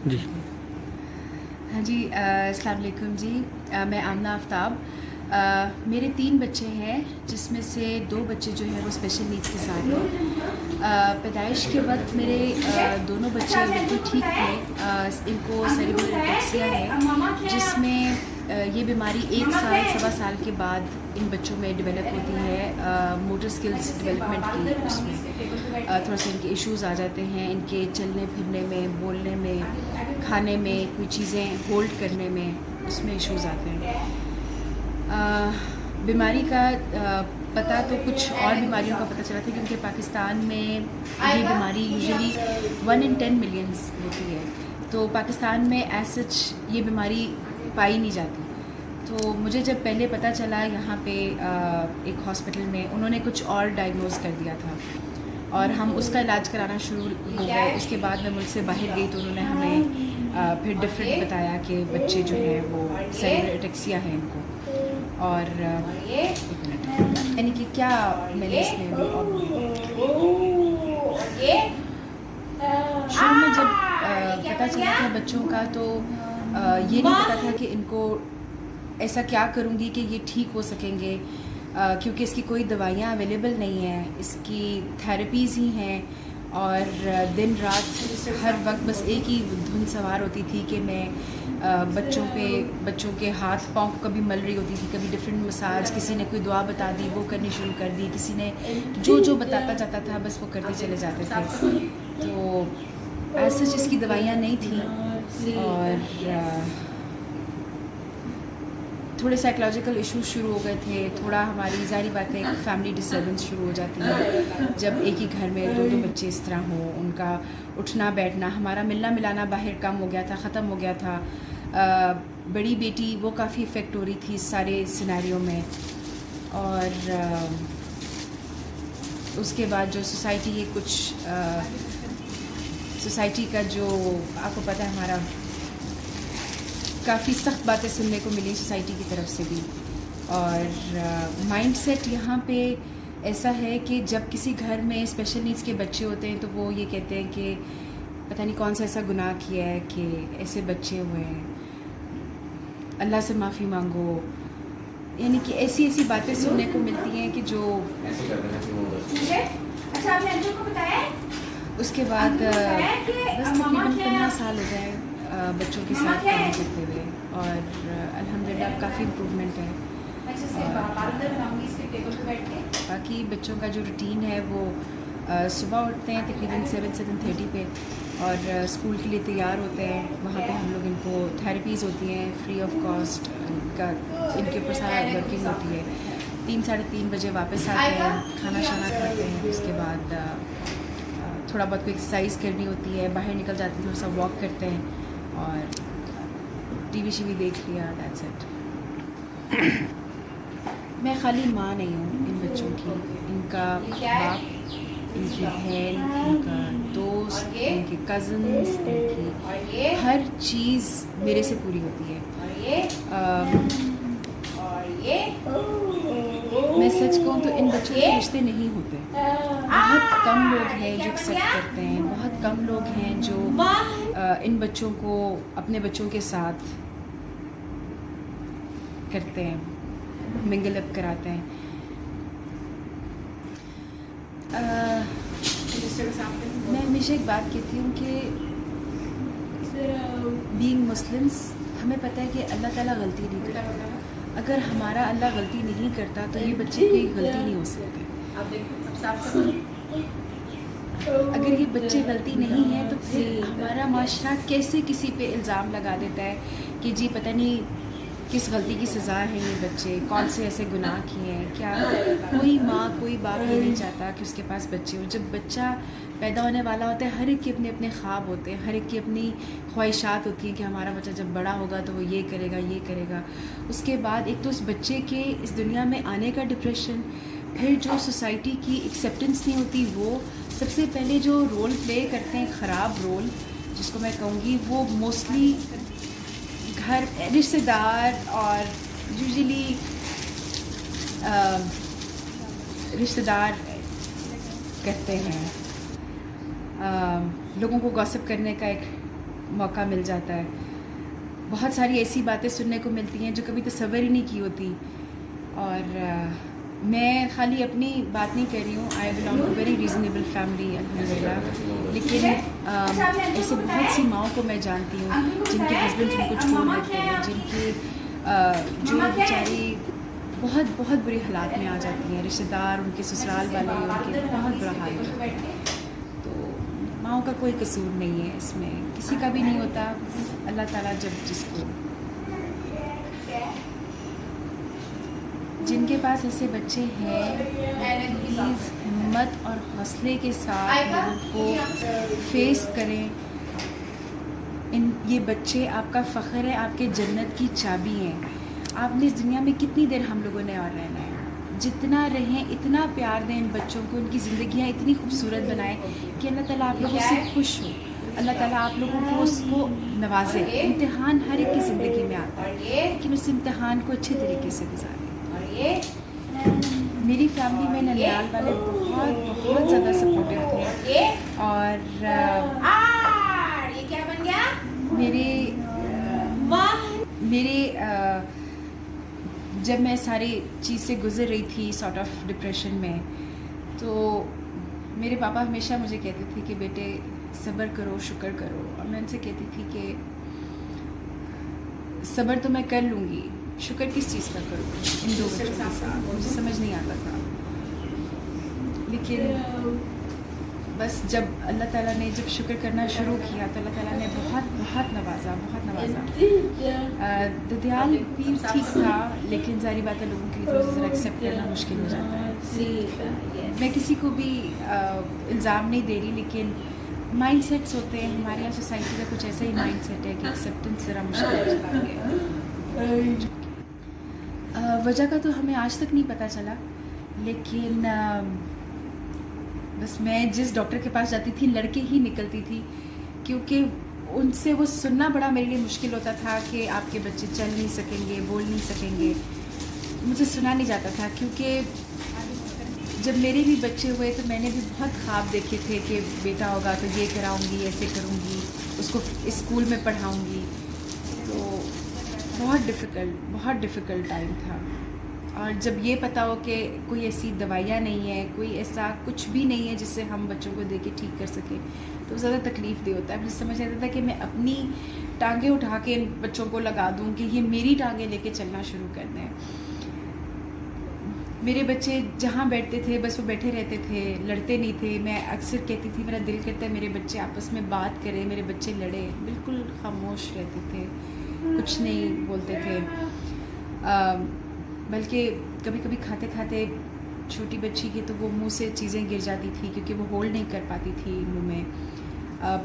जी। हाँ जी, अस्सलाम वालेकुम जी। मैं आमना आफ्ताब। मेरे 3 बच्चे हैं, जिसमें से 2 बच्चे जो हैं वो स्पेशल नीड्स के साथ हैं। पैदाइश के वक्त मेरे दोनों बच्चे बिल्कुल ठीक थे। इनको सेरेब्रल एटेक्सिया है, जिसमें ये बीमारी 1 साल सवा साल के बाद इन बच्चों में डेवलप होती है। मोटर स्किल्स डेवलपमेंट की उसमें थोड़ा सा इनके इश्यूज़ आ जाते हैं, इनके चलने फिरने में, बोलने में, खाने में, कोई चीज़ें होल्ड करने में, उसमें इश्यूज़ आते हैं। बीमारी का पता तो कुछ और बीमारियों का पता चला था, क्योंकि पाकिस्तान में ये बीमारी यूजुअली 1 in 10 मिलियंस होती है। तो पाकिस्तान में एज सच ये बीमारी पाई नहीं जाती। तो मुझे जब पहले पता चला यहाँ पे एक हॉस्पिटल में उन्होंने कुछ और डायग्नोज कर दिया था, और हम उसका इलाज कराना शुरू हो गए। उसके बाद मैं मुल्क से बाहर गई तो उन्होंने हमें फिर डिफरेंट बताया कि बच्चे जो हैं वो सेरेब्रल एटेक्सिया है इनको। और यानी कि क्या मैंने इसमें शुरू में जब पता चला था बच्चों का, तो ये नहीं पता था कि इनको ऐसा क्या करूँगी कि ये ठीक हो सकेंगे, क्योंकि इसकी कोई दवाइयाँ अवेलेबल नहीं हैं, इसकी थेरेपीज़ ही हैं। और दिन रात हर वक्त बस एक ही धुन सवार होती थी कि मैं बच्चों के हाथ पाँव कभी मल रही होती थी, कभी डिफरेंट मसाज, किसी ने कोई दुआ बता दी वो करनी शुरू कर दी, किसी ने जो बताता जाता था बस वो करते चले जाते थे। तो ऐसा इसकी दवाइयाँ नहीं थी, और थोड़े साइकोलॉजिकल इश्यूज शुरू हो गए थे। थोड़ा हमारी ज़ाहिर बात है एक फैमिली डिस्टर्बेंस शुरू हो जाती है जब एक ही घर में 2 बच्चे इस तरह हों, उनका उठना बैठना, हमारा मिलना मिलाना बाहर कम हो गया था, ख़त्म हो गया था। बड़ी बेटी वो काफ़ी इफ़ेक्ट हो रही थी इस सारे सिनेरियो में। और उसके बाद जो सोसाइटी के कुछ सोसाइटी का जो आपको पता है, हमारा काफ़ी सख्त बातें सुनने को मिली सोसाइटी की तरफ से भी। और माइंडसेट यहाँ पे ऐसा है कि जब किसी घर में स्पेशल नीड्स के बच्चे होते हैं तो वो ये कहते हैं कि पता नहीं कौन सा ऐसा गुनाह किया है कि ऐसे बच्चे हुए हैं, अल्लाह से माफ़ी मांगो। यानी कि ऐसी बातें सुनने को मिलती हैं कि जो अच्छा आपने अंजू को बताया? उसके बाद बस तकरीबन 15 साल हो गए बच्चों के साथ काम करते हुए, और अल्हम्दुलिल्लाह काफ़ी इम्प्रूवमेंट है। बाकी बच्चों का जो रूटीन है वो सुबह उठते हैं तकरीबन 7-7:30 पे, और स्कूल के लिए तैयार होते हैं। वहाँ पे हम लोग इनको थेरेपीज़ होती हैं फ्री ऑफ कॉस्ट, इनके ऊपर सारा वर्किंग होती है। 3-3:30 बजे वापस आते हैं, खाना शाना खाते हैं। उसके बाद थोड़ा बहुत कोई एक्सरसाइज करनी होती है, बाहर निकल जाते हैं, थोड़ा सा वॉक करते हैं, और टीवी शीवी देख लिया, दैट्स इट। मैं खाली माँ नहीं हूँ इन बच्चों की, इनका बाप, इनकी बहन, इनका दोस्त, इनके कज़न्स, इनकी हर चीज़ मेरे से पूरी होती है। मैं सच कहूँ तो इन बच्चों के रिश्ते नहीं होते। बहुत कम लोग हैं जो एक्सेप्ट करते हैं, बहुत कम लोग हैं जो इन बच्चों को अपने बच्चों के साथ करते हैं, मिंगल अप कराते हैं। मैं हमेशा एक बात कहती हूँ कि बीइंग मुस्लिम्स, हमें पता है कि अल्लाह ताला गलती नहीं करता। अगर हमारा अल्लाह गलती नहीं करता तो ये बच्चे की गलती नहीं हो सकती। अगर ये बच्चे गलती नहीं है तो फिर हमारा माशरा कैसे किसी पे इल्ज़ाम लगा देता है कि जी पता नहीं किस गलती की सज़ा है ये बच्चे, कौन से ऐसे गुनाह किए हैं। क्या कोई माँ कोई बाप ये नहीं चाहता कि उसके पास बच्चे हो। जब बच्चा पैदा होने वाला होता है, हर एक के अपने अपने ख्वाब होते हैं, हर एक की अपनी ख्वाहिशात होती हैं कि हमारा बच्चा जब बड़ा होगा तो वो ये करेगा ये करेगा। उसके बाद एक तो उस बच्चे के इस दुनिया में आने का डिप्रेशन, फिर जो सोसाइटी की एक्सेप्टेंस नहीं होती, वो सबसे पहले जो रोल प्ले करते हैं, ख़राब रोल जिसको मैं कहूँगी, वो मोस्टली घर रिश्तेदार और यूजुअली रिश्तेदार करते हैं। लोगों को गॉसिप करने का एक मौका मिल जाता है। बहुत सारी ऐसी बातें सुनने को मिलती हैं जो कभी तसव्वुर ही नहीं की होती। और मैं खाली अपनी बात नहीं कर रही हूँ, I belong to very reasonable family अल्हम्दुलिल्लाह। लेकिन ऐसे बहुत सी माओं को मैं जानती हूँ जिनके हस्बैंड उनको छोड़ देते हैं, जिनकी जो बेचारी बहुत बहुत बुरे हालात में आ जाती हैं, रिश्तेदार, उनके ससुराल वाले, उनके बहुत बुरा हाल होता है। तो माओं का कोई कसूर नहीं है इसमें, किसी का भी नहीं होता। अल्लाह ताला जब जिनके पास ऐसे बच्चे हैं, प्लीज़ हिम्मत और हौसले के साथ लोगों को फेस करें। ये बच्चे आपका फ़ख्र है, आपके जन्नत की चाबी हैं। आपने इस दुनिया में कितनी देर हम लोगों ने और रहना है, जितना रहें इतना प्यार दें इन बच्चों को, उनकी ज़िंदगियाँ इतनी खूबसूरत बनाएं कि अल्लाह ताला आप लोगों से खुश हो, अल्लाह ताला आप लोगों को उसको नवाजे। इम्तिहान हर एक की ज़िंदगी में आता है, लेकिन उस इम्तिहान को अच्छे तरीके से गुजारें। मेरी फैमिली में ननिहाल वाले बहुत ज़्यादा सपोर्टिव थे। और ये क्या बन गया? मेरे जब मैं सारी चीज़ से गुज़र रही थी, सॉर्ट ऑफ डिप्रेशन में, तो मेरे पापा हमेशा मुझे कहते थे कि बेटे सब्र करो, शुक्र करो। और मैं उनसे कहती थी कि सब्र तो मैं कर लूँगी, शुक्र किस चीज़ का करूँ इन दो बच्चों के साथ, मुझे समझ नहीं आता था। लेकिन बस जब अल्लाह ताला ने जब शुक्र करना शुरू किया तो अल्लाह ताला ने बहुत नवाजा। ददियाल भी ठीक था, लेकिन ज़ाहिर बात है लोगों के लिए थोड़ा ज़रा एक्सेप्ट करना मुश्किल हो जाता है। मैं किसी को भी इल्ज़ाम नहीं दे रही, लेकिन माइंडसेट्स होते हैं हमारे यहाँ, सोसाइटी का कुछ ऐसा ही माइंडसेट है कि एक्सेप्टेंस ज़रा मुश्किल हो जाता है। वजह का तो हमें आज तक नहीं पता चला, लेकिन बस मैं जिस डॉक्टर के पास जाती थी लड़के ही निकलती थी, क्योंकि उनसे वो सुनना बड़ा मेरे लिए मुश्किल होता था कि आपके बच्चे चल नहीं सकेंगे, बोल नहीं सकेंगे। मुझे सुना नहीं जाता था, क्योंकि जब मेरे भी बच्चे हुए तो मैंने भी बहुत ख्वाब देखे थे कि बेटा होगा तो ये कराऊंगी, ऐसे करूंगी, उसको स्कूल में पढ़ाऊंगी। तो बहुत डिफ़िकल्ट टाइम था। और जब ये पता हो कि कोई ऐसी दवाइयाँ नहीं है, कोई ऐसा कुछ भी नहीं है जिससे हम बच्चों को दे के ठीक कर सकें, तो ज़्यादा तकलीफ़ दे होता है। मुझे समझ आता था कि मैं अपनी टांगें उठा के इन बच्चों को लगा दूँ कि ये मेरी टांगें लेके चलना शुरू कर दें। मेरे बच्चे जहाँ बैठते थे बस वो बैठे रहते थे, लड़ते नहीं थे। मैं अक्सर कहती थी मेरा दिल करता है मेरे बच्चे आपस में बात करें, मेरे बच्चे लड़े, बिल्कुल खामोश रहते थे, कुछ नहीं बोलते थे। बल्कि कभी कभी खाते खाते छोटी बच्ची की तो वो मुंह से चीज़ें गिर जाती थी, क्योंकि वो होल्ड नहीं कर पाती थी मुंह में।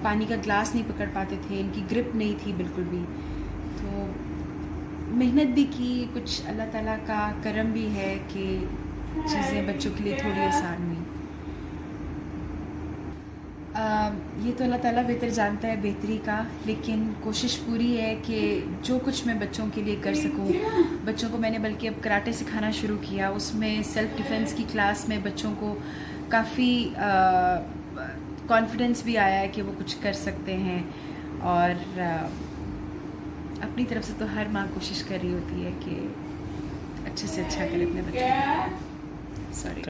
पानी का ग्लास नहीं पकड़ पाते थे, इनकी ग्रिप नहीं थी बिल्कुल भी। तो मेहनत भी की, कुछ अल्लाह ताला का करम भी है कि चीज़ें बच्चों के लिए थोड़ी आसान हुई। ये तो अल्लाह ताला बेहतर जानता है बेहतरी का, लेकिन कोशिश पूरी है कि जो कुछ मैं बच्चों के लिए कर सकूं। बच्चों को मैंने बल्कि अब कराटे सिखाना शुरू किया, उसमें सेल्फ़ डिफेंस की क्लास में बच्चों को काफ़ी कॉन्फिडेंस भी आया है कि वो कुछ कर सकते हैं। और अपनी तरफ से तो हर माँ कोशिश कर रही होती है कि अच्छे से अच्छा करे अपने बच्चों को। सॉरी।